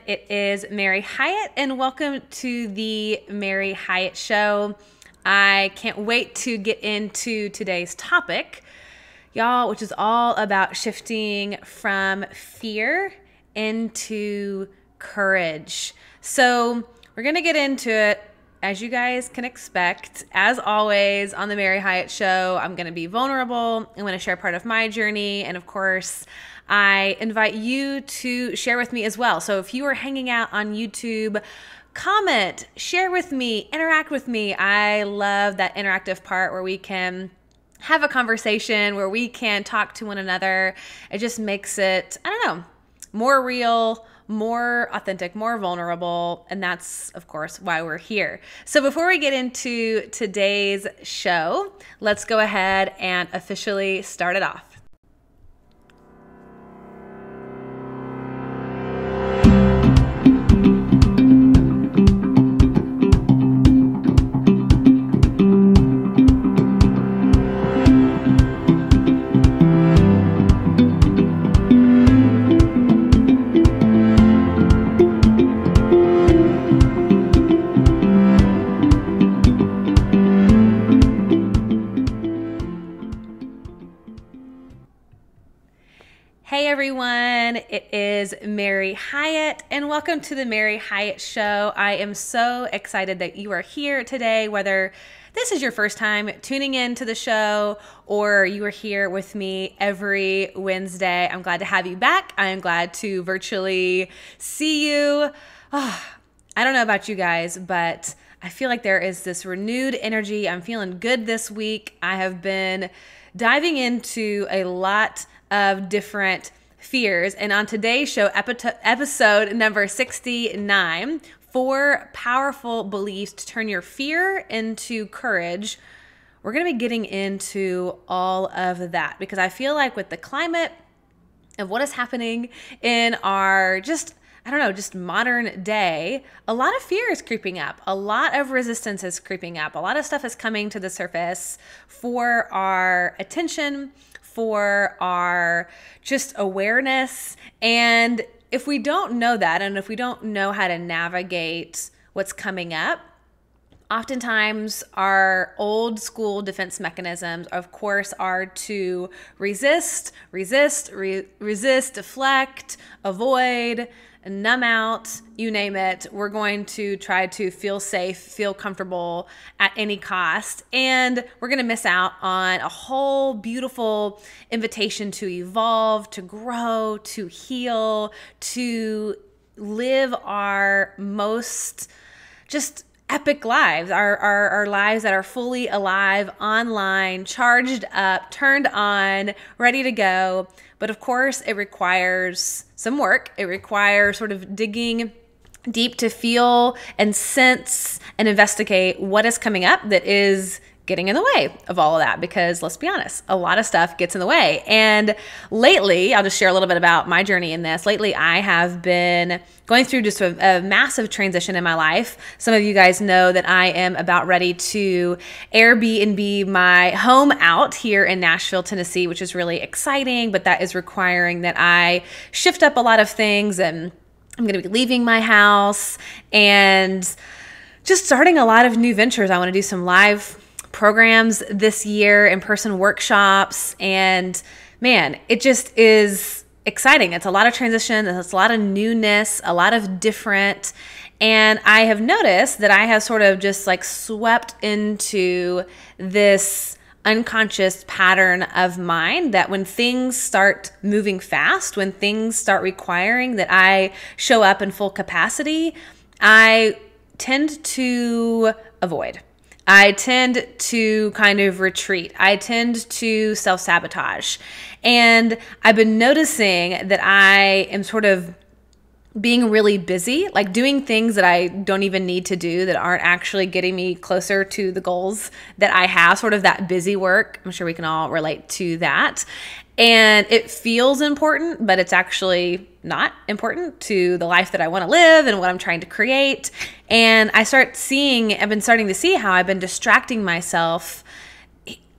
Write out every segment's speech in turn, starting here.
It is Mary Hyatt, and welcome to the Mary Hyatt Show. I can't wait to get into today's topic, y'all, which is all about shifting from fear into courage. So we're going to get into it. As you guys can expect, as always on the Mary Hyatt Show, I'm going to be vulnerable. I'm going to share part of my journey. And of course, I invite you to share with me as well. So if you are hanging out on YouTube, comment, share with me, interact with me. I love that interactive part where we can have a conversation, where we can talk to one another. It just makes it, I don't know, more real, more authentic, more vulnerable. And that's, of course, why we're here. So before we get into today's show, let's go ahead and officially start it off. Hey everyone, it is Mary Hyatt and welcome to the Mary Hyatt Show. I am so excited that you are here today, whether this is your first time tuning in to the show or you are here with me every Wednesday. I'm glad to have you back. I am glad to virtually see you. Oh, I don't know about you guys, but I feel like there is this renewed energy. I'm feeling good this week. I have been diving into a lot of different fears. And on today's show, episode number 69, 4 powerful beliefs to turn your fear into courage, we're going to be getting into all of that because I feel like with the climate of what is happening in our just modern day, a lot of fear is creeping up. A lot of resistance is creeping up. A lot of stuff is coming to the surface for our attention, for our just awareness. And if we don't know that, and if we don't know how to navigate what's coming up, oftentimes our old school defense mechanisms, of course, are to resist, deflect, avoid, numb out, you name it. We're going to try to feel safe, feel comfortable at any cost. And we're going to miss out on a whole beautiful invitation to evolve, to grow, to heal, to live our most just epic lives, our lives that are fully alive, online, charged up, turned on, ready to go. But of course, it requires some work. It requires sort of digging deep to feel and sense and investigate what is coming up that is getting in the way of all of that, because let's be honest, a lot of stuff gets in the way. And lately, I'll just share a little bit about my journey in this. Lately, I have been going through just a massive transition in my life. Some of you guys know that I am about ready to Airbnb my home out here in Nashville, Tennessee, which is really exciting, but that is requiring that I shift up a lot of things, and I'm going to be leaving my house and just starting a lot of new ventures. I want to do some live programs this year, in-person workshops, and man, it just is exciting. It's a lot of transition, it's a lot of newness, a lot of different, and I have noticed that I have sort of just like swept into this unconscious pattern of mine that when things start moving fast, when things start requiring that I show up in full capacity, I tend to avoid. I tend to kind of retreat. I tend to self-sabotage. And I've been noticing that I am sort of being really busy, like doing things that I don't even need to do, that aren't actually getting me closer to the goals that I have, sort of that busy work. I'm sure we can all relate to that. And it feels important, but it's actually not important to the life that I want to live and what I'm trying to create. And I've been starting to see how I've been distracting myself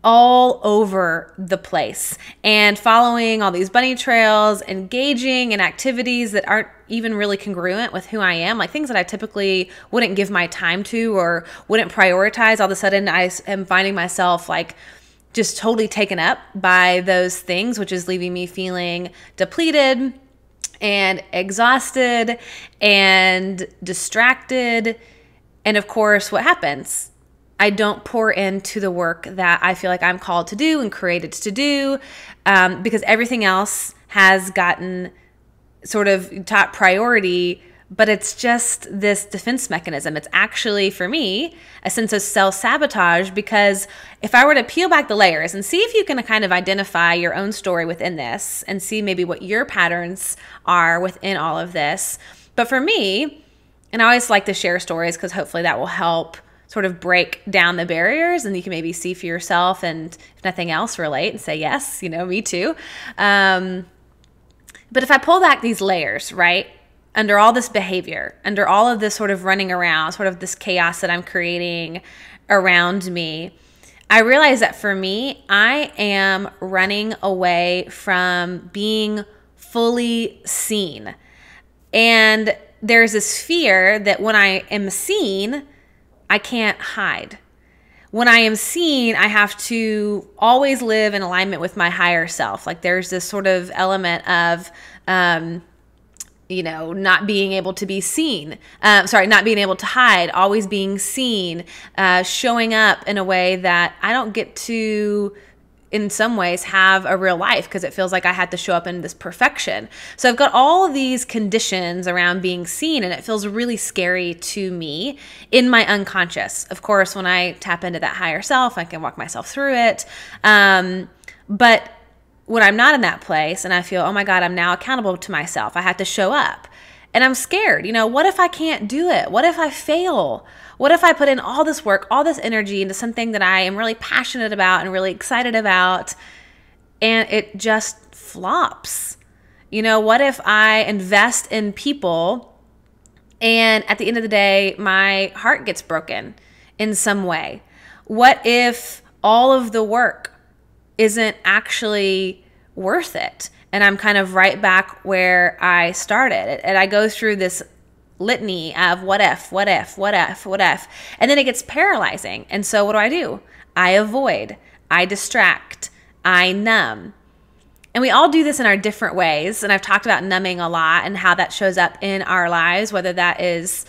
all over the place and following all these bunny trails, engaging in activities that aren't even really congruent with who I am, like things that I typically wouldn't give my time to or wouldn't prioritize. All of a sudden, I am finding myself like just totally taken up by those things, which is leaving me feeling depleted and exhausted and distracted. And of course, what happens? I don't pour into the work that I feel like I'm called to do and created to do, because everything else has gotten sort of top priority, but it's just this defense mechanism. It's actually, for me, a sense of self-sabotage, because if I were to peel back the layers and see if you can kind of identify your own story within this and see maybe what your patterns are within all of this. But for me, and I always like to share stories because hopefully that will help sort of break down the barriers, and you can maybe see for yourself and if nothing else relate and say, yes, me too. But if I pull back these layers, right, under all this behavior, under all of this sort of running around, sort of this chaos that I'm creating around me, I realize that for me, I am running away from being fully seen. And there's this fear that when I am seen, I can't hide. When I am seen, I have to always live in alignment with my higher self. Like there's this sort of element of, not being able to be seen. Not being able to hide, always being seen, showing up in a way that I don't get to, in some ways, have a real life because it feels like I had to show up in this perfection. So I've got all of these conditions around being seen, and it feels really scary to me in my unconscious. Of course, when I tap into that higher self, I can walk myself through it. But when I'm not in that place and I feel, oh my God, I'm now accountable to myself, I have to show up. And I'm scared. What if I can't do it? What if I fail? What if I put in all this work, all this energy into something that I am really passionate about and really excited about, and it just flops? What if I invest in people and at the end of the day, my heart gets broken in some way? What if all of the work isn't actually worth it? And I'm kind of right back where I started. And I go through this litany of what if, what if, what if, what if. And then it gets paralyzing. And so what do? I avoid, I distract, I numb. And we all do this in our different ways. And I've talked about numbing a lot and how that shows up in our lives, whether that is,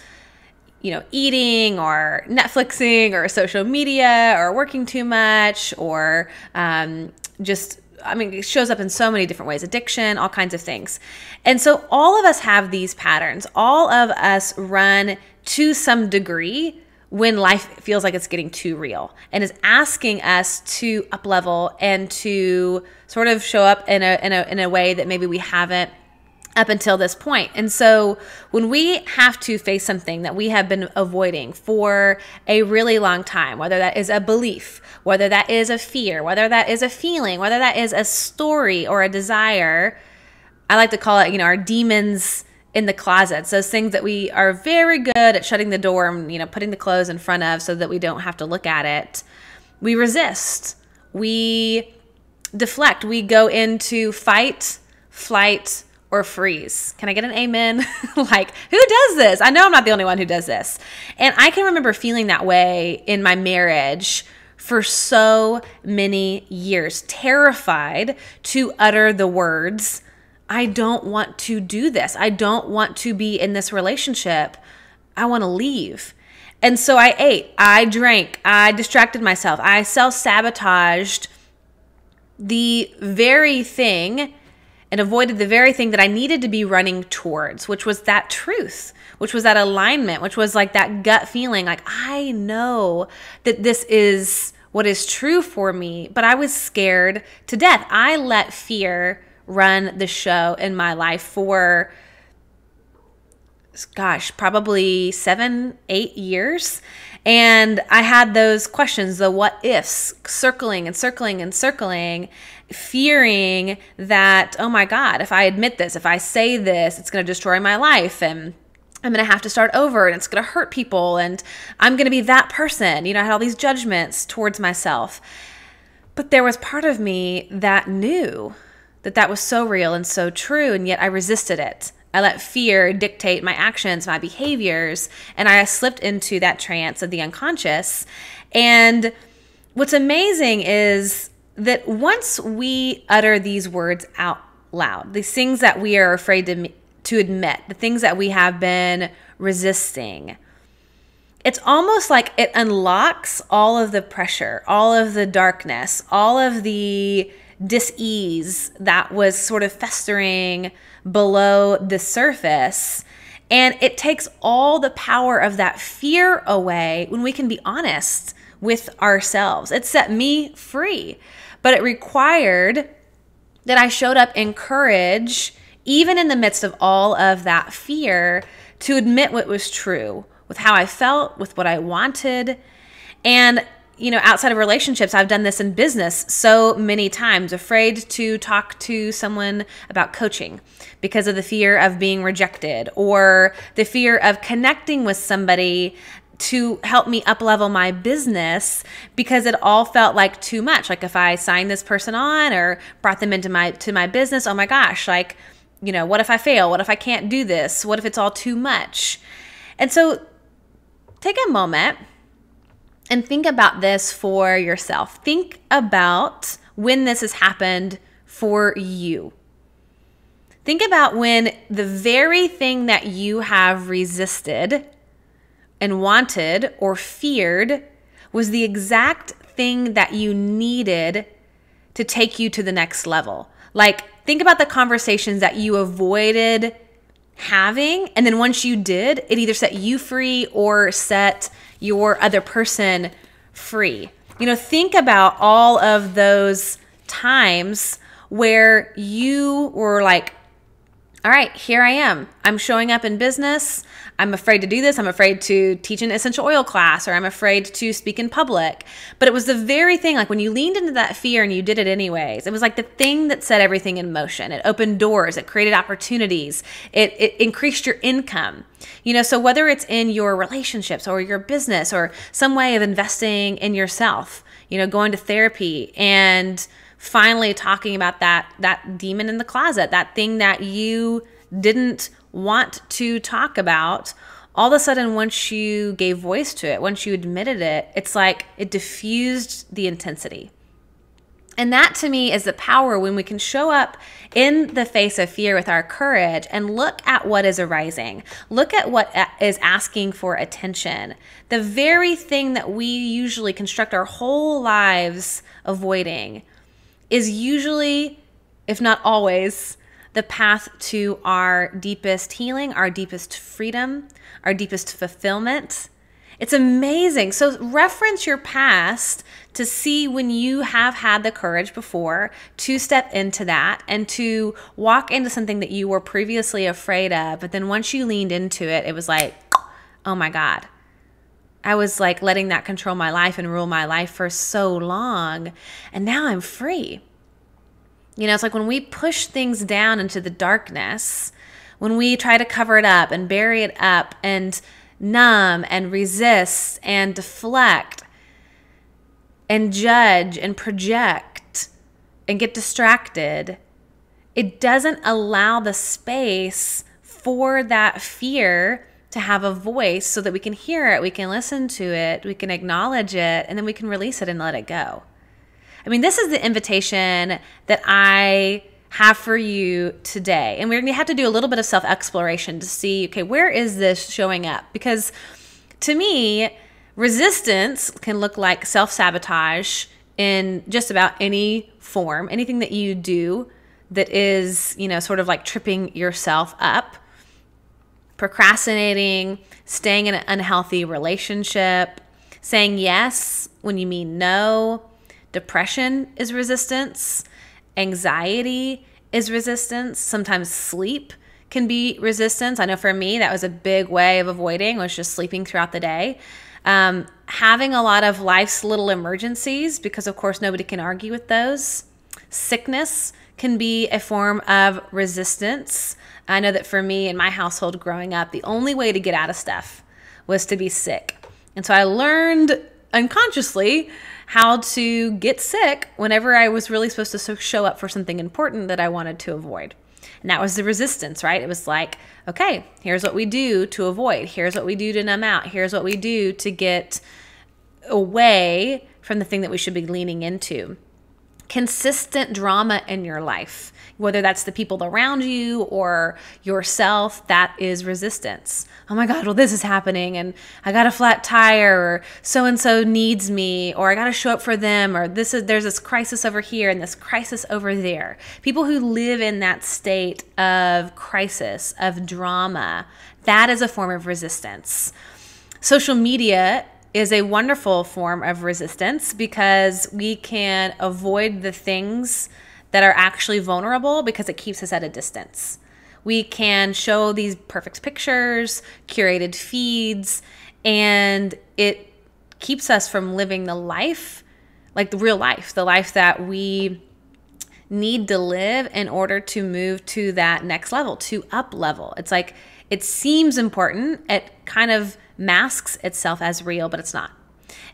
eating or Netflixing or social media or working too much or it shows up in so many different ways, addiction, all kinds of things. And so all of us have these patterns. All of us run to some degree when life feels like it's getting too real and is asking us to up level and to sort of show up in a way that maybe we haven't up until this point. And so when we have to face something that we have been avoiding for a really long time, whether that is a belief, whether that is a fear, whether that is a feeling, whether that is a story or a desire, I like to call it, our demons in the closets, those things that we are very good at shutting the door and, putting the clothes in front of so that we don't have to look at it. We resist, we deflect, we go into fight, flight, or freeze. Can I get an amen? Like, who does this? I know I'm not the only one who does this. And I can remember feeling that way in my marriage for so many years, terrified to utter the words, I don't want to do this. I don't want to be in this relationship. I want to leave. And so I ate, I drank, I distracted myself. I self-sabotaged the very thing and avoided the very thing that I needed to be running towards, which was that truth, which was that alignment, which was like that gut feeling, like I know that this is what is true for me, but I was scared to death. I let fear run the show in my life for, probably 7-8 years. And I had those questions, the what ifs, circling and circling and circling, fearing that, oh my God, if I admit this, if I say this, it's going to destroy my life and I'm going to have to start over and it's going to hurt people and I'm going to be that person. I had all these judgments towards myself. But there was part of me that knew that that was so real and so true, and yet I resisted it. I let fear dictate my actions, my behaviors, and I slipped into that trance of the unconscious. And what's amazing is that once we utter these words out loud, these things that we are afraid to admit, the things that we have been resisting, it's almost like it unlocks all of the pressure, all of the darkness, all of the dis-ease that was sort of festering below the surface. And it takes all the power of that fear away when we can be honest with ourselves. It set me free, but it required that I showed up in courage, even in the midst of all of that fear, to admit what was true with how I felt, with what I wanted. And outside of relationships, I've done this in business so many times, afraid to talk to someone about coaching because of the fear of being rejected, or the fear of connecting with somebody to help me up-level my business because it all felt like too much. Like if I signed this person on or brought them into my business, oh my gosh, what if I fail? What if I can't do this? What if it's all too much? And so take a moment and think about this for yourself. Think about when this has happened for you. Think about when the very thing that you have resisted and wanted or feared was the exact thing that you needed to take you to the next level. Like, think about the conversations that you avoided having, and then once you did, it either set you free or set your other person free. Think about all of those times where you were like, all right, here I am. I'm showing up in business. I'm afraid to do this. I'm afraid to teach an essential oil class, or I'm afraid to speak in public. But it was the very thing, like when you leaned into that fear and you did it anyways, it was like the thing that set everything in motion. It opened doors. It created opportunities. It increased your income. So whether it's in your relationships or your business or some way of investing in yourself, going to therapy and finally talking about that demon in the closet, that thing that you didn't want to talk about, all of a sudden, once you gave voice to it, once you admitted it, it's like it diffused the intensity. And that to me is the power when we can show up in the face of fear with our courage and look at what is arising. Look at what is asking for attention. The very thing that we usually construct our whole lives avoiding is usually, if not always, the path to our deepest healing, our deepest freedom, our deepest fulfillment. It's amazing. So reference your past to see when you have had the courage before to step into that and to walk into something that you were previously afraid of. But then once you leaned into it, it was like, oh my God. I was like letting that control my life and rule my life for so long. And now I'm free. It's like when we push things down into the darkness, when we try to cover it up and bury it up and numb and resist and deflect and judge and project and get distracted, it doesn't allow the space for that fear to have a voice so that we can hear it, we can listen to it, we can acknowledge it, and then we can release it and let it go. This is the invitation that I have for you today. And we're going to have to do a little bit of self-exploration to see, okay, where is this showing up? Because to me, resistance can look like self-sabotage in just about any form, anything that you do that is, sort of like tripping yourself up, procrastinating, staying in an unhealthy relationship, saying yes when you mean no. Depression is resistance. Anxiety is resistance. Sometimes sleep can be resistance. I know for me, that was a big way of avoiding, was just sleeping throughout the day. Having a lot of life's little emergencies, because of course nobody can argue with those. Sickness can be a form of resistance. I know that for me in my household growing up, the only way to get out of stuff was to be sick. And so I learned unconsciously how to get sick whenever I was really supposed to show up for something important that I wanted to avoid. And that was the resistance, right? It was like, okay, here's what we do to avoid. Here's what we do to numb out. Here's what we do to get away from the thing that we should be leaning into. Consistent drama in your life, whether that's the people around you or yourself, that is resistance. Oh my God, well, this is happening and I got a flat tire, or so-and-so needs me, or I got to show up for them, or there's this crisis over here and this crisis over there. People who live in that state of crisis, of drama, that is a form of resistance. Social media is a wonderful form of resistance because we can avoid the things that are actually vulnerable because it keeps us at a distance. We can show these perfect pictures, curated feeds, and it keeps us from living the life, like the real life, the life that we need to live in order to move to that next level, to up level. It's like, it seems important. It kind of masks itself as real, but it's not.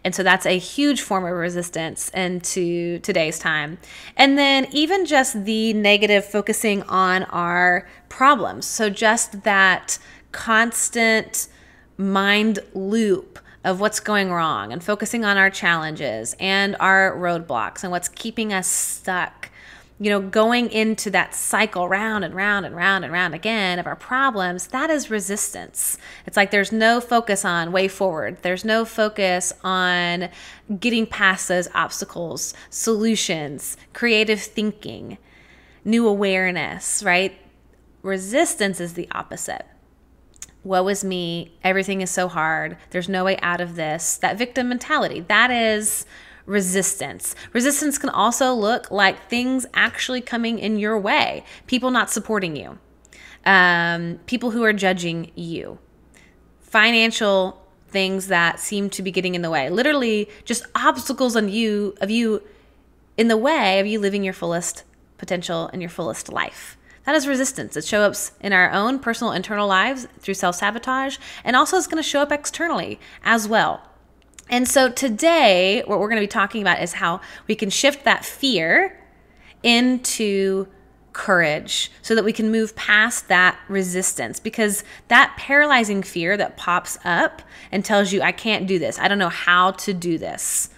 And so that's a huge form of resistance into today's time. And then even just the negative focusing on our problems. So just that constant mind loop of what's going wrong and focusing on our challenges and our roadblocks and what's keeping us stuck. You know, going into that cycle round and round and round and round again of our problems, that is resistance. It's like there's no focus on way forward. There's no focus on getting past those obstacles, solutions, creative thinking, new awareness, right? Resistance is the opposite. Woe is me. Everything is so hard. There's no way out of this. That victim mentality, that is resistance. Resistance can also look like things actually coming in your way, people not supporting you, people who are judging you, financial things that seem to be getting in the way, literally just obstacles of you in the way of you living your fullest potential and your fullest life. That is resistance. It shows up in our own personal internal lives through self-sabotage, and also it's going to show up externally as well. And so today, what we're going to be talking about is how we can shift that fear into courage so that we can move past that resistance, because that paralyzing fear that pops up and tells you, I can't do this. I don't know how to do this.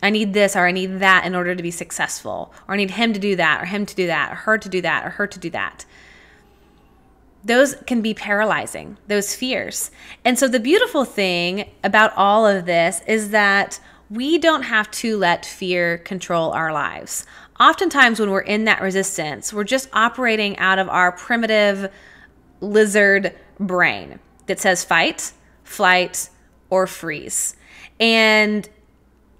I need this or I need that in order to be successful, or I need him to do that or him to do that or her to do that or her to do that. Those can be paralyzing, those fears. And so the beautiful thing about all of this is that we don't have to let fear control our lives. Oftentimes when we're in that resistance, we're just operating out of our primitive lizard brain that says fight, flight, or freeze. And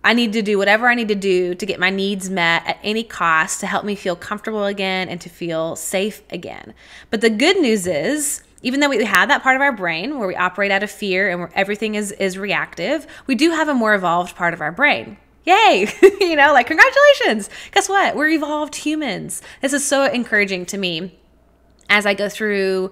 I need to do whatever I need to do to get my needs met at any cost to help me feel comfortable again and to feel safe again. But the good news is, even though we have that part of our brain where we operate out of fear and where everything is reactive, we do have a more evolved part of our brain. Yay! You know, like, congratulations. Guess what? We're evolved humans. This is so encouraging to me as I go through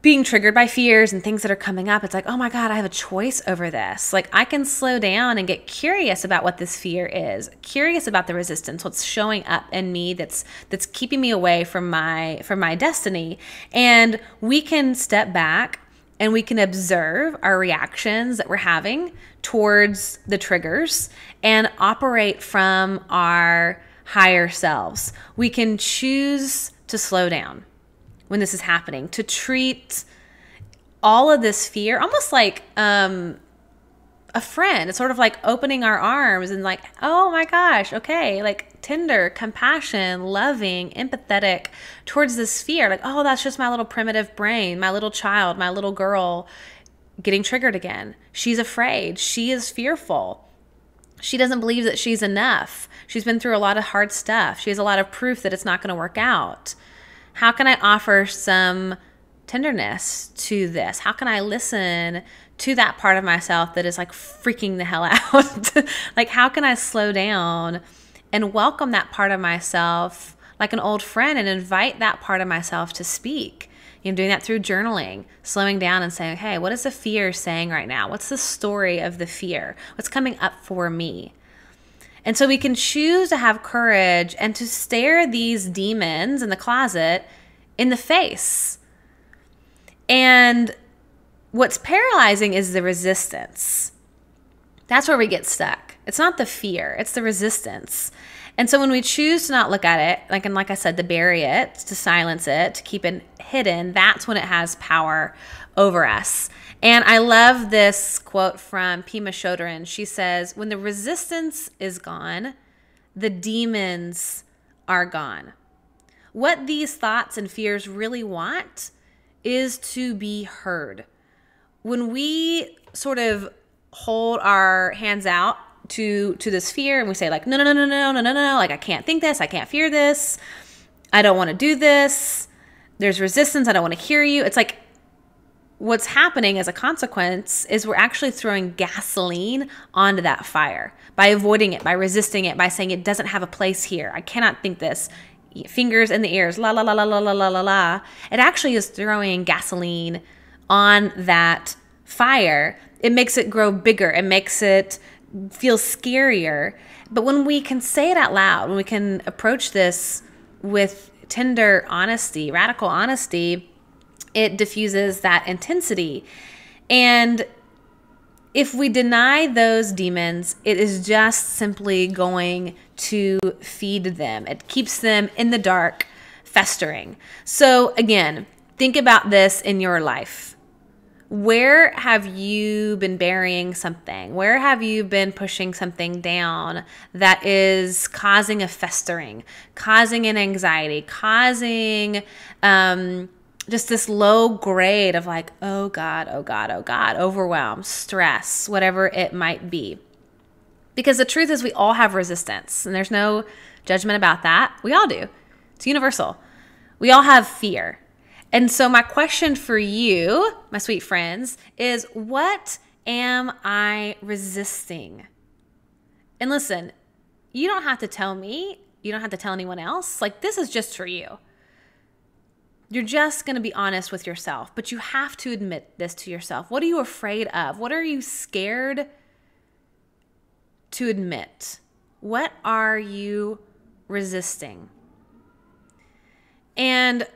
being triggered by fears and things that are coming up. It's like, oh my God, I have a choice over this. Like, I can slow down and get curious about what this fear is, curious about the resistance, what's showing up in me that's keeping me away from my destiny. And we can step back and we can observe our reactions that we're having towards the triggers and operate from our higher selves. We can choose to slow down when this is happening, to treat all of this fear almost like a friend. It's sort of like opening our arms and like, oh my gosh, okay, like tender, compassion, loving, empathetic towards this fear. Like, oh, that's just my little primitive brain, my little child, my little girl getting triggered again. She's afraid. She is fearful. She doesn't believe that she's enough. She's been through a lot of hard stuff. She has a lot of proof that it's not going to work out. How can I offer some tenderness to this? How can I listen to that part of myself that is like freaking the hell out? Like, how can I slow down and welcome that part of myself like an old friend and invite that part of myself to speak? Doing that through journaling, slowing down and saying, hey, what is the fear saying right now? What's the story of the fear? What's coming up for me? And so we can choose to have courage and to stare these demons in the closet in the face. And what's paralyzing is the resistance. That's where we get stuck. It's not the fear, it's the resistance. And so when we choose to not look at it, like I said, to bury it, to silence it, to keep it hidden, that's when it has power over us. And I love this quote from Pema Chodron. She says, when the resistance is gone, the demons are gone. What these thoughts and fears really want is to be heard. When we sort of hold our hands out to this fear and we say like, no, like I can't think this, I can't fear this, I don't want to do this, there's resistance, I don't want to hear you. It's like what's happening as a consequence is we're actually throwing gasoline onto that fire by avoiding it, by resisting it, by saying it doesn't have a place here. I cannot think this. Fingers in the ears, la, la, la, la, la, la, la, la, la. It actually is throwing gasoline on that fire. It makes it grow bigger. It makes it feel scarier. But when we can say it out loud, when we can approach this with tender honesty, radical honesty, it diffuses that intensity. And if we deny those demons, it is just simply going to feed them. It keeps them in the dark, festering. So again, think about this in your life. Where have you been burying something? Where have you been pushing something down that is causing a festering, causing an anxiety, causing just this low grade of like, oh God, oh God, oh God, overwhelm, stress, whatever it might be. Because the truth is we all have resistance, and there's no judgment about that. We all do. It's universal. We all have fear. And so my question for you, my sweet friends, is what am I resisting? And listen, you don't have to tell me. You don't have to tell anyone else. Like, this is just for you. You're just going to be honest with yourself, but you have to admit this to yourself. What are you afraid of? What are you scared to admit? What are you resisting? And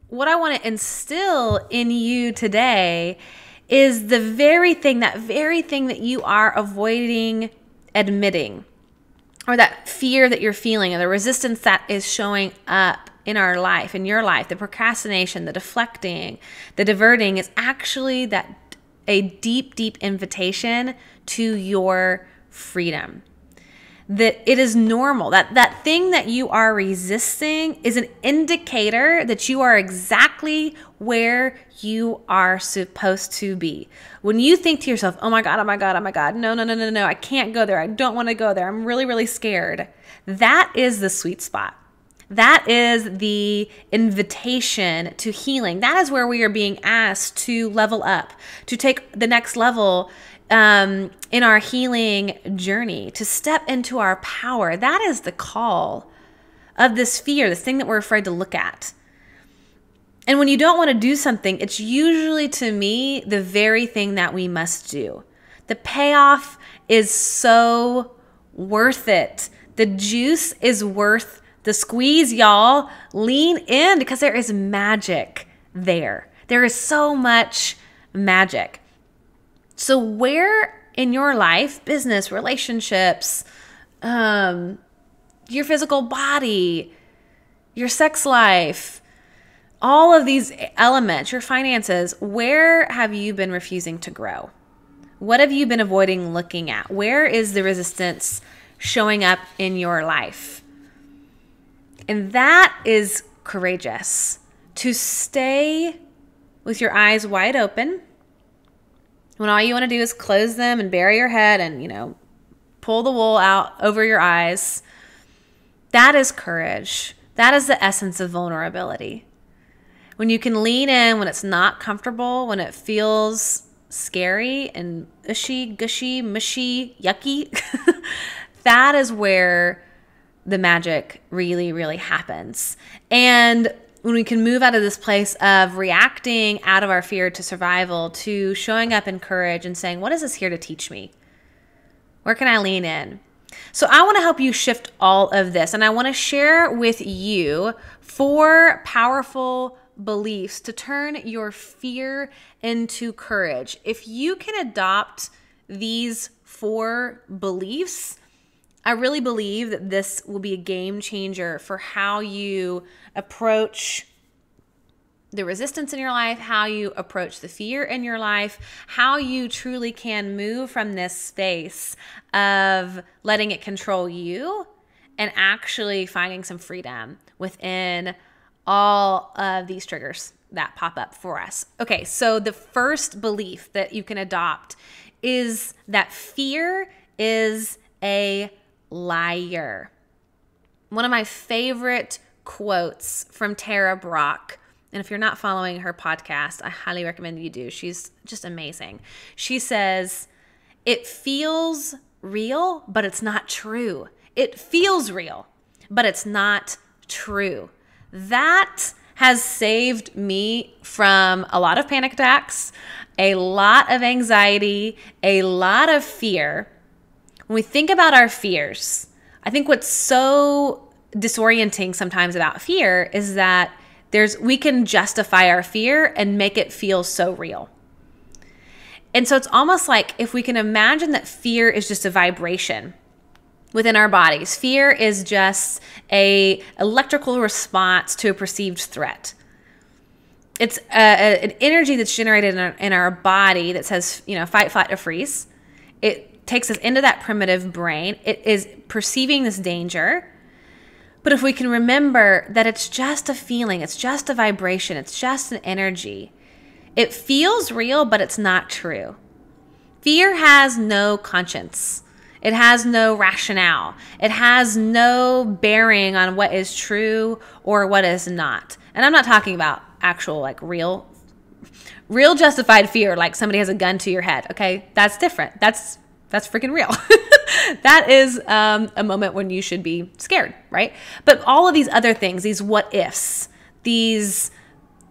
what I want to instill in you today is the very thing that you are avoiding admitting, or that fear that you're feeling, or the resistance that is showing up in our life, in your life, the procrastination, the deflecting, the diverting, is actually that a deep, deep invitation to your freedom. That it is normal. That thing that you are resisting is an indicator that you are exactly where you are supposed to be. When you think to yourself, oh my God, oh my God, oh my God, no, I can't go there. I don't want to go there. I'm really, really scared. That is the sweet spot. That is the invitation to healing. That is where we are being asked to level up, to take the next level in our healing journey, to step into our power. That is the call of this fear, this thing that we're afraid to look at. And when you don't want to do something, it's usually, to me, the very thing that we must do. The payoff is so worth it. The juice is worth the squeeze, y'all. Lean in, because there is magic there. There is so much magic. So where in your life, business, relationships, your physical body, your sex life, all of these elements, your finances, where have you been refusing to grow? What have you been avoiding looking at? Where is the resistance showing up in your life? And that is courageous, to stay with your eyes wide open when all you want to do is close them and bury your head and, pull the wool out over your eyes. That is courage. That is the essence of vulnerability. When you can lean in when it's not comfortable, when it feels scary and ushy, gushy, mushy, yucky, that is where the magic really, really happens. And when we can move out of this place of reacting out of our fear to survival to showing up in courage and saying, what is this here to teach me? Where can I lean in? So I want to help you shift all of this. And I want to share with you 4 powerful beliefs to turn your fear into courage. If you can adopt these 4 beliefs, I really believe that this will be a game changer for how you approach the resistance in your life, how you approach the fear in your life, how you truly can move from this space of letting it control you and actually finding some freedom within all of these triggers that pop up for us. Okay, so the first belief that you can adopt is that fear is a liar. One of my favorite quotes from Tara Brach, and if you're not following her podcast, I highly recommend you do. She's just amazing. She says, it feels real, but it's not true. It feels real, but it's not true. That has saved me from a lot of panic attacks, a lot of anxiety, a lot of fear. When we think about our fears, I think what's so disorienting sometimes about fear is that we can justify our fear and make it feel so real. And so it's almost like if we can imagine that fear is just a vibration within our bodies. Fear is just an electrical response to a perceived threat. It's an energy that's generated in our body that says, fight, flight, or freeze. It takes us into that primitive brain. It is perceiving this danger. But if we can remember that it's just a feeling, it's just a vibration, it's just an energy, it feels real, but it's not true. Fear has no conscience. It has no rationale. It has no bearing on what is true or what is not. And I'm not talking about actual, real justified fear, like somebody has a gun to your head. Okay, that's different. That's freaking real. That is a moment when you should be scared, right? But all of these other things, these what ifs, these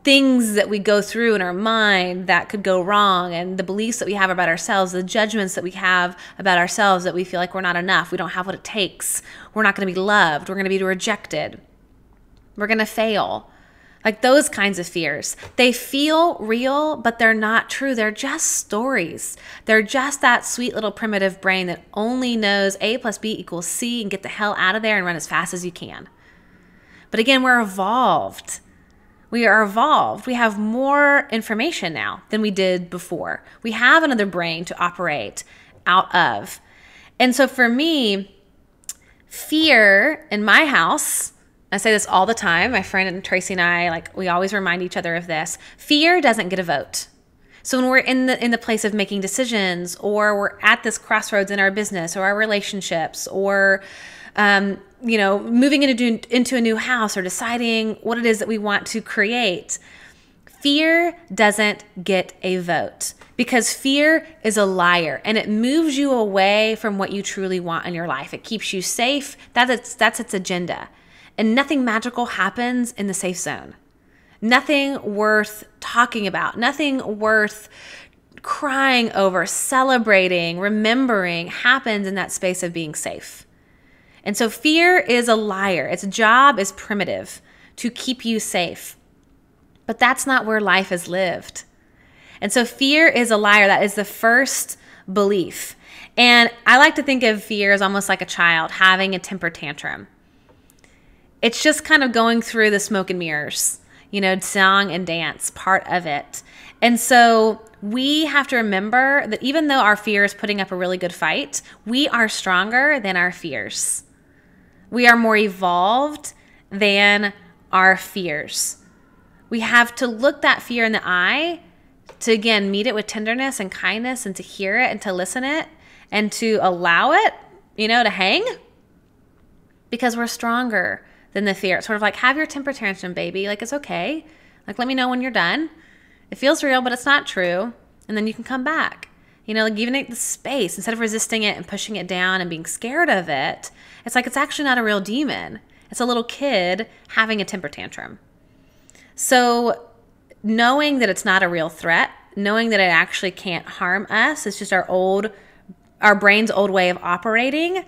things that we go through in our mind that could go wrong, and the beliefs that we have about ourselves, the judgments that we have about ourselves, that we feel like we're not enough, we don't have what it takes, we're not going to be loved, we're going to be rejected, we're going to fail. Like those kinds of fears. They feel real, but they're not true. They're just stories. They're just that sweet little primitive brain that only knows A plus B equals C and get the hell out of there and run as fast as you can. But again, we're evolved. We are evolved. We have more information now than we did before. We have another brain to operate out of. And so for me, fear in my house, I say this all the time. My friend Tracy and I, we always remind each other of this. Fear doesn't get a vote. So when we're in the place of making decisions, or we're at this crossroads in our business or our relationships, or moving into a new house or deciding what it is that we want to create, fear doesn't get a vote, because fear is a liar and it moves you away from what you truly want in your life. It keeps you safe. That's its agenda. And nothing magical happens in the safe zone. Nothing worth talking about, nothing worth crying over, celebrating, remembering happens in that space of being safe. And so fear is a liar. Its job is primitive, to keep you safe. But that's not where life is lived. And so fear is a liar. That is the first belief. And I like to think of fear as almost like a child having a temper tantrum. It's just kind of going through the smoke and mirrors, song and dance, part of it. And so we have to remember that even though our fear is putting up a really good fight, we are stronger than our fears. We are more evolved than our fears. We have to look that fear in the eye to, again, meet it with tenderness and kindness, and to hear it and to listen it and to allow it, to hang, because we're stronger than the fear. It's sort of like, have your temper tantrum, baby. It's okay. Let me know when you're done. It feels real, but it's not true. And then you can come back. Giving it the space instead of resisting it and pushing it down and being scared of it. It's actually not a real demon. It's a little kid having a temper tantrum. So knowing that it's not a real threat, knowing that it actually can't harm us, it's just our brain's old way of operating.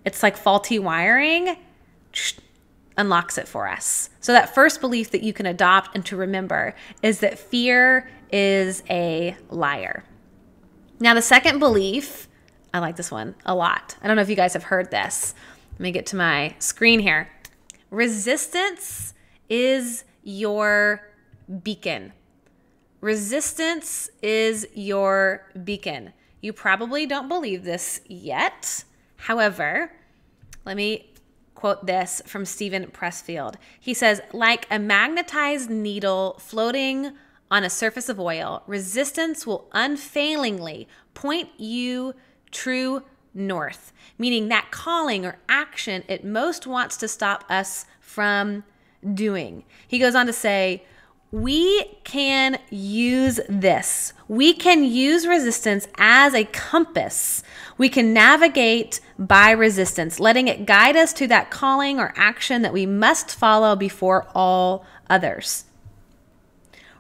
It's like faulty wiring, unlocks it for us. So that first belief that you can adopt and to remember is that fear is a liar. Now, the second belief, I like this one a lot. I don't know if you guys have heard this. Let me get to my screen here. Resistance is your beacon. Resistance is your beacon. You probably don't believe this yet. However, let me quote this from Stephen Pressfield. He says, like a magnetized needle floating on a surface of oil, resistance will unfailingly point you true north, meaning that calling or action it most wants to stop us from doing. He goes on to say, we can use this. We can use resistance as a compass. We can navigate by resistance, letting it guide us to that calling or action that we must follow before all others.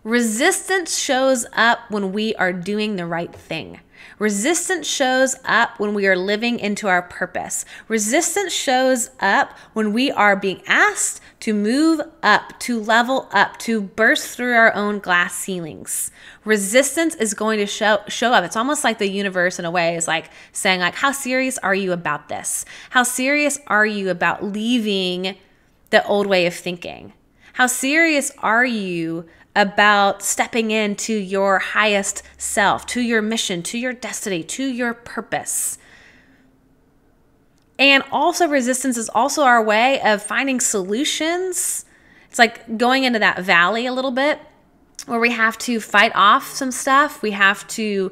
Resistance shows up when we are doing the right thing. Resistance shows up when we are living into our purpose. Resistance shows up when we are being asked to move up, to level up, to burst through our own glass ceilings. Resistance is going to show up. It's almost like the universe in a way is like saying like, how serious are you about this? How serious are you about leaving the old way of thinking? How serious are you about stepping into your highest self, to your mission, to your destiny, to your purpose? And also resistance is also our way of finding solutions. It's like going into that valley a little bit where we have to fight off some stuff. We have to,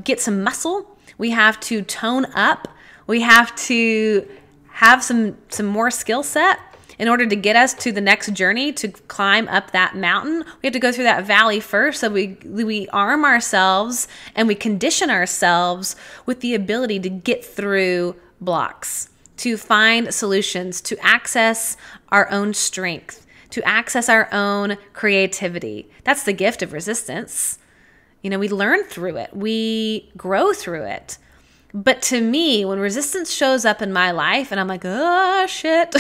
get some muscle. We have to tone up. We have to have some more skill set. In order to get us to the next journey, to climb up that mountain, we have to go through that valley first. So we arm ourselves and we condition ourselves with the ability to get through blocks, to find solutions, to access our own strength, to access our own creativity. That's the gift of resistance. We learn through it. We grow through it. But to me, when resistance shows up in my life and I'm like, oh, shit,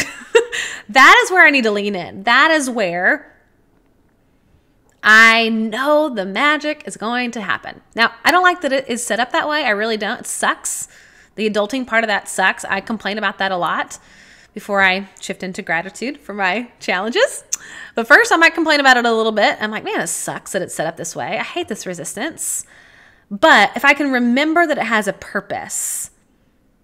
that is where I need to lean in. That is where I know the magic is going to happen. Now, I don't like that it is set up that way. I really don't. It sucks. The adulting part of that sucks. I complain about that a lot before I shift into gratitude for my challenges. But first, I might complain about it a little bit. I'm like, man, it sucks that it's set up this way. I hate this resistance. But if I can remember that it has a purpose,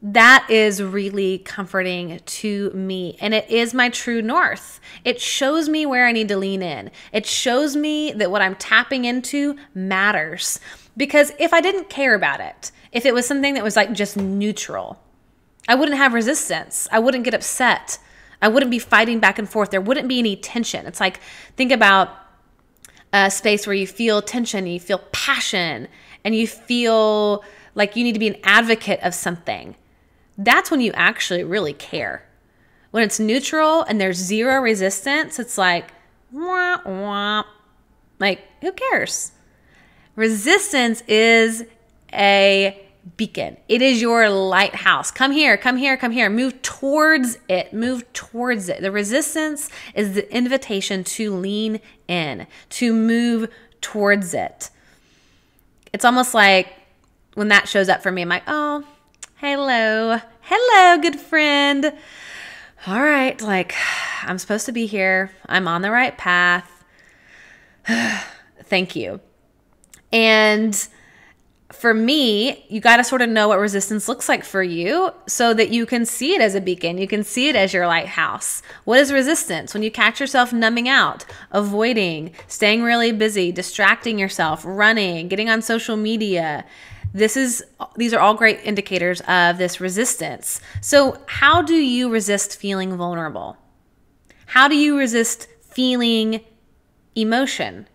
that is really comforting to me. And it is my true north. It shows me where I need to lean in. It shows me that what I'm tapping into matters. Because if I didn't care about it, if it was something that was like just neutral, I wouldn't have resistance. I wouldn't get upset. I wouldn't be fighting back and forth. There wouldn't be any tension. It's like, think about a space where you feel tension, you feel passion, and you feel like you need to be an advocate of something. That's when you actually really care. When it's neutral and there's zero resistance, it's like, wah, wah. Like, who cares? Resistance is a beacon. It is your lighthouse. Come here, come here, come here. Move towards it. Move towards it. The resistance is the invitation to lean in, to move towards it. It's almost like when that shows up for me, I'm like, oh, hello. Hello, good friend. All right, like, I'm supposed to be here. I'm on the right path. Thank you. And for me, you got to sort of know what resistance looks like for you so that you can see it as a beacon. You can see it as your lighthouse. What is resistance? When you catch yourself numbing out, avoiding, staying really busy, distracting yourself, running, getting on social media. These are all great indicators of this resistance. So how do you resist feeling vulnerable? How do you resist feeling emotion?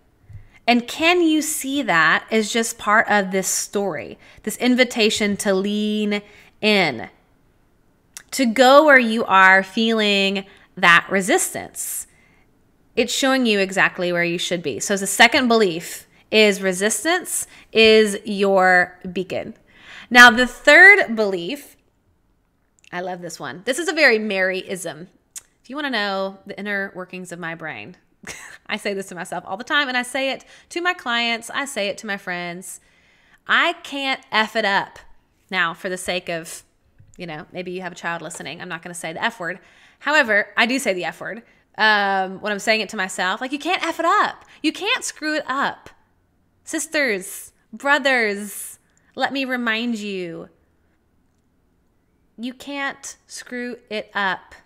And can you see that as just part of this story, this invitation to lean in, to go where you are feeling that resistance? it's showing you exactly where you should be. So the second belief is resistance is your beacon. Now, the third belief, I love this one. This is a very Mary-ism. If you want to know the inner workings of my brain, I say this to myself all the time, and I say it to my clients. I say it to my friends. I can't F it up. Now, for the sake of, maybe you have a child listening, I'm not going to say the F word. However, I do say the F word when I'm saying it to myself. Like, you can't F it up. You can't screw it up. Sisters, brothers, let me remind you, you can't screw it up.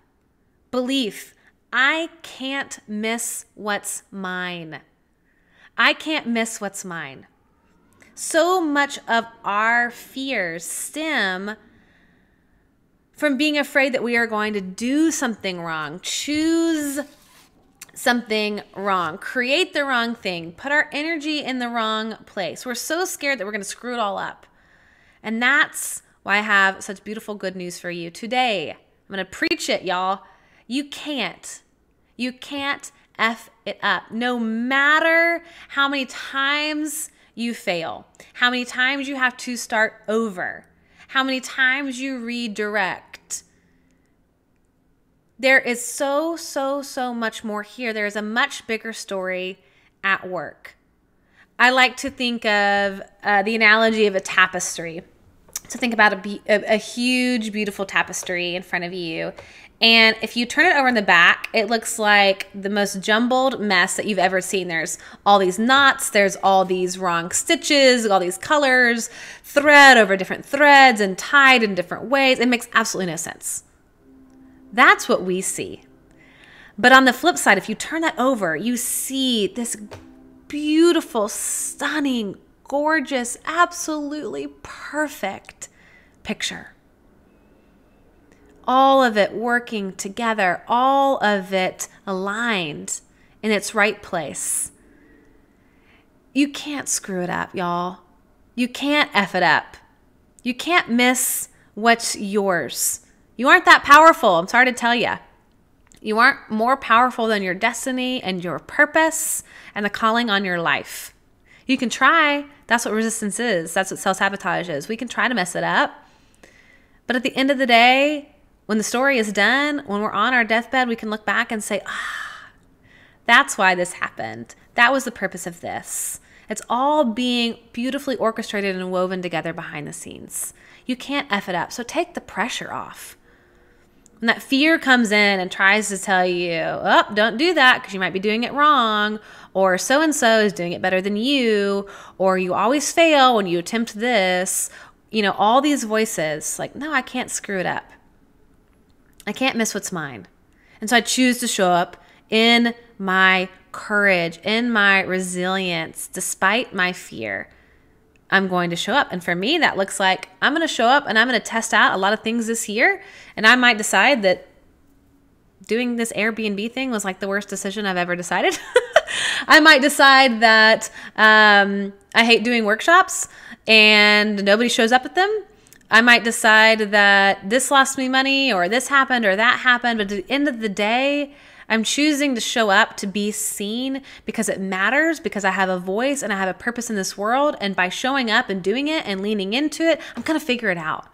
Belief, I can't miss what's mine. I can't miss what's mine. So much of our fears stem from being afraid that we are going to do something wrong, choose something wrong, create the wrong thing, put our energy in the wrong place. We're so scared that we're going to screw it all up. And that's why I have such beautiful good news for you today. I'm going to preach it, y'all. You can't F it up. No matter how many times you fail, how many times you have to start over, how many times you redirect. There is so much more here. There is a much bigger story at work. I like to think of the analogy of a tapestry. So think about a huge, beautiful tapestry in front of you. And if you turn it over in the back, it looks like the most jumbled mess that you've ever seen. There's all these knots, there's all these wrong stitches, all these colors, thread over different threads and tied in different ways. It makes absolutely no sense. That's what we see. But on the flip side, if you turn that over, you see this beautiful, stunning, gorgeous, absolutely perfect picture. All of it working together, all of it aligned in its right place. You can't screw it up, y'all. You can't F it up. You can't miss what's yours. You aren't that powerful, I'm sorry to tell you. You aren't more powerful than your destiny and your purpose and the calling on your life. You can try. That's what resistance is. That's what self-sabotage is. We can try to mess it up. But at the end of the day, when the story is done, when we're on our deathbed, we can look back and say, that's why this happened. That was the purpose of this. It's all being beautifully orchestrated and woven together behind the scenes. You can't F it up. So take the pressure off. When that fear comes in and tries to tell you, oh, don't do that because you might be doing it wrong, or so-and-so is doing it better than you, or you always fail when you attempt this, all these voices, like, no, I can't screw it up. I can't miss what's mine. And so I choose to show up in my courage, in my resilience, despite my fear. I'm going to show up. And for me, that looks like I'm going to show up and I'm going to test out a lot of things this year. And I might decide that doing this Airbnb thing was like the worst decision I've ever decided. I might decide that I hate doing workshops and nobody shows up at them. I might decide that this lost me money or this happened or that happened. But at the end of the day, I'm choosing to show up to be seen because it matters, because I have a voice and I have a purpose in this world. And by showing up and doing it and leaning into it, I'm going to figure it out.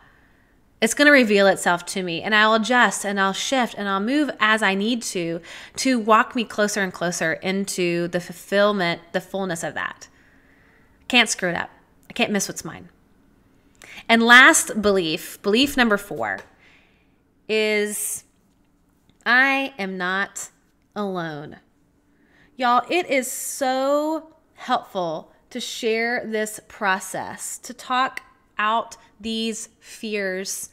It's going to reveal itself to me, and I'll adjust and I'll shift and I'll move as I need to walk me closer and closer into the fulfillment, the fullness of that. I can't screw it up. I can't miss what's mine. And last belief number 4 is I am not alone. Y'all, it is so helpful to share this process, to talk out these fears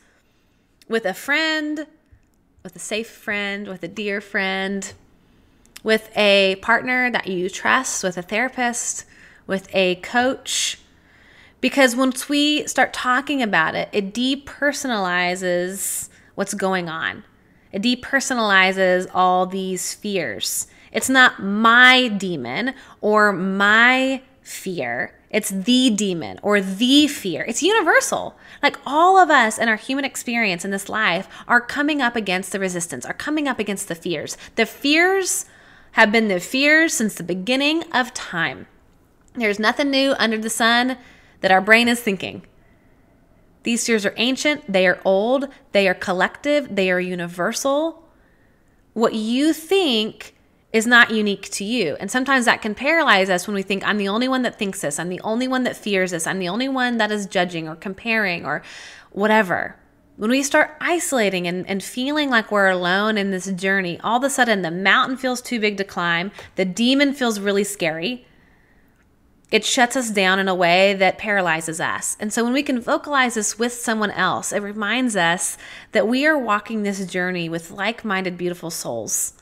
with a friend, with a safe friend, with a dear friend, with a partner that you trust, with a therapist, with a coach. Because once we start talking about it, it depersonalizes what's going on. It depersonalizes all these fears. It's not my demon or my fear. It's the demon or the fear. It's universal. Like all of us in our human experience in this life are coming up against the resistance, are coming up against the fears. The fears have been the fears since the beginning of time. There's nothing new under the sun that our brain is thinking. These fears are ancient, they are old, they are collective, they are universal. What you think is not unique to you. And sometimes that can paralyze us when we think, I'm the only one that thinks this, I'm the only one that fears this, I'm the only one that is judging or comparing or whatever. When we start isolating and feeling like we're alone in this journey, all of a sudden the mountain feels too big to climb, the demon feels really scary. It shuts us down in a way that paralyzes us. And so when we can vocalize this with someone else, it reminds us that we are walking this journey with like-minded, beautiful souls,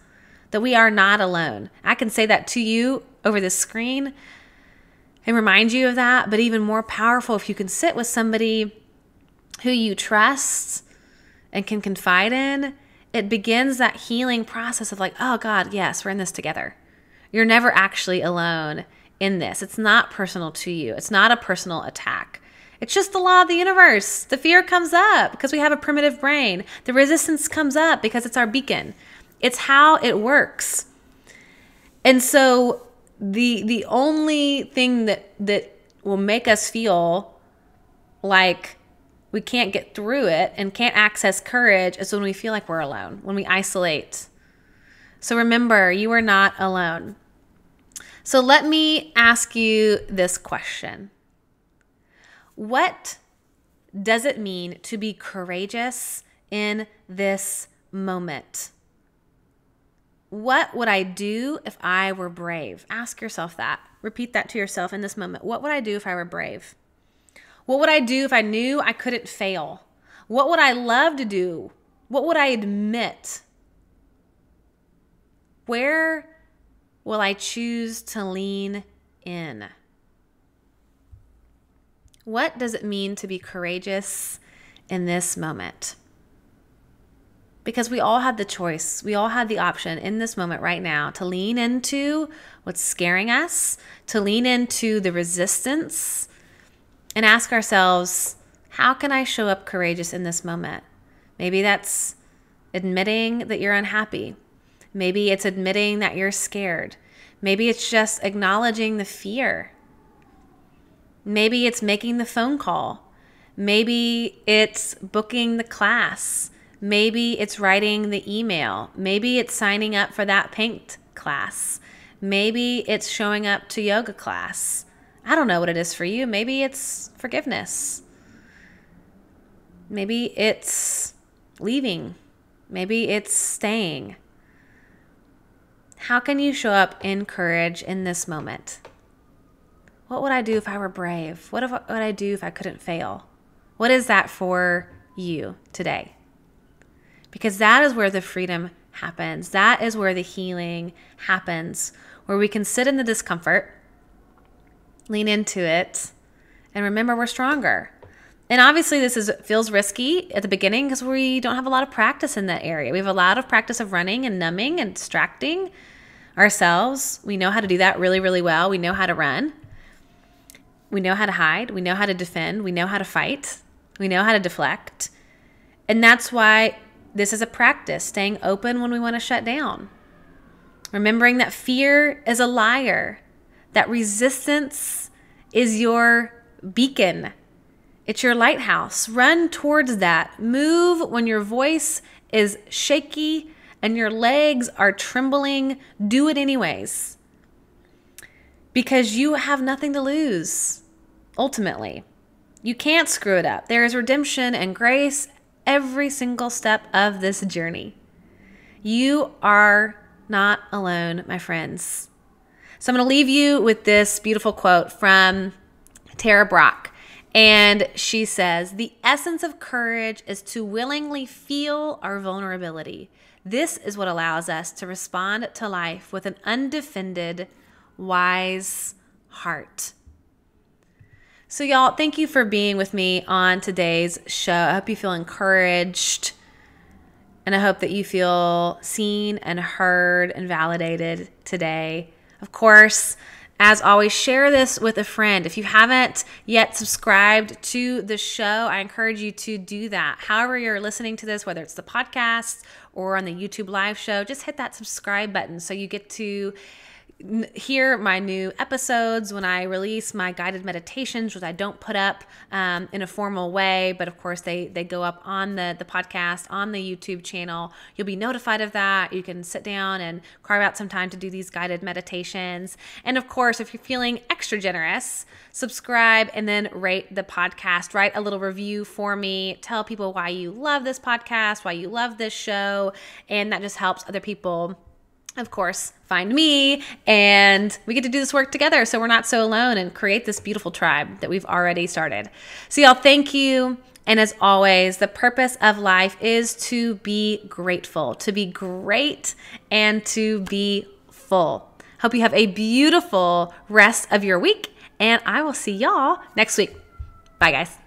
that we are not alone. I can say that to you over the screen and remind you of that, but even more powerful if you can sit with somebody who you trust and can confide in. It begins that healing process of like, oh God, yes, we're in this together. You're never actually alone in this. It's not personal to you. It's not a personal attack. It's just the law of the universe. The fear comes up because we have a primitive brain. The resistance comes up because it's our beacon. It's how it works. And so the only thing that will make us feel like we can't get through it and can't access courage is when we feel like we're alone, when we isolate. So remember, you are not alone. So let me ask you this question. What does it mean to be courageous in this moment? What would I do if I were brave? Ask yourself that. Repeat that to yourself in this moment. What would I do if I were brave? What would I do if I knew I couldn't fail? What would I love to do? What would I admit? Where will I choose to lean in? What does it mean to be courageous in this moment? Because we all have the choice. We all have the option in this moment right now to lean into what's scaring us, to lean into the resistance, and ask ourselves, how can I show up courageous in this moment? Maybe that's admitting that you're unhappy. Maybe it's admitting that you're scared. Maybe it's just acknowledging the fear. Maybe it's making the phone call. Maybe it's booking the class. Maybe it's writing the email. Maybe it's signing up for that paint class. Maybe it's showing up to yoga class. I don't know what it is for you. Maybe it's forgiveness. Maybe it's leaving. Maybe it's staying. How can you show up in courage in this moment? What would I do if I were brave? What would I do if I couldn't fail? What is that for you today? Because that is where the freedom happens. That is where the healing happens, where we can sit in the discomfort, lean into it, and remember we're stronger. And obviously this feels risky at the beginning because we don't have a lot of practice in that area. We have a lot of practice of running and numbing and distracting ourselves. We know how to do that really, really well. We know how to run. We know how to hide. We know how to defend. We know how to fight. We know how to deflect. And that's why this is a practice, staying open when we want to shut down. Remembering that fear is a liar, that resistance is your beacon. It's your lighthouse. Run towards that. Move when your voice is shaky and your legs are trembling. Do it anyways. Because you have nothing to lose, ultimately. You can't screw it up. There is redemption and grace every single step of this journey. You are not alone, my friends. So I'm going to leave you with this beautiful quote from Tara Brach. And she says, "The essence of courage is to willingly feel our vulnerability. This is what allows us to respond to life with an undefended, wise heart." So y'all, thank you for being with me on today's show. I hope you feel encouraged, and I hope that you feel seen and heard and validated today. Of course, As always, share this with a friend. If you haven't yet subscribed to the show, I encourage you to do that. However you're listening to this, whether it's the podcast or on the YouTube live show, just hit that subscribe button so you get to hear my new episodes when I release my guided meditations, which I don't put up in a formal way, but of course they go up on the podcast, on the YouTube channel. You'll be notified of that. You can sit down and carve out some time to do these guided meditations. And of course, if you're feeling extra generous, subscribe and then rate the podcast. Write a little review for me. Tell people why you love this podcast, why you love this show, and that just helps other people, of course, find me, and we get to do this work together so we're not so alone and create this beautiful tribe that we've already started. So y'all, thank you. And as always, the purpose of life is to be grateful, to be great, and to be full. Hope you have a beautiful rest of your week, and I will see y'all next week. Bye, guys.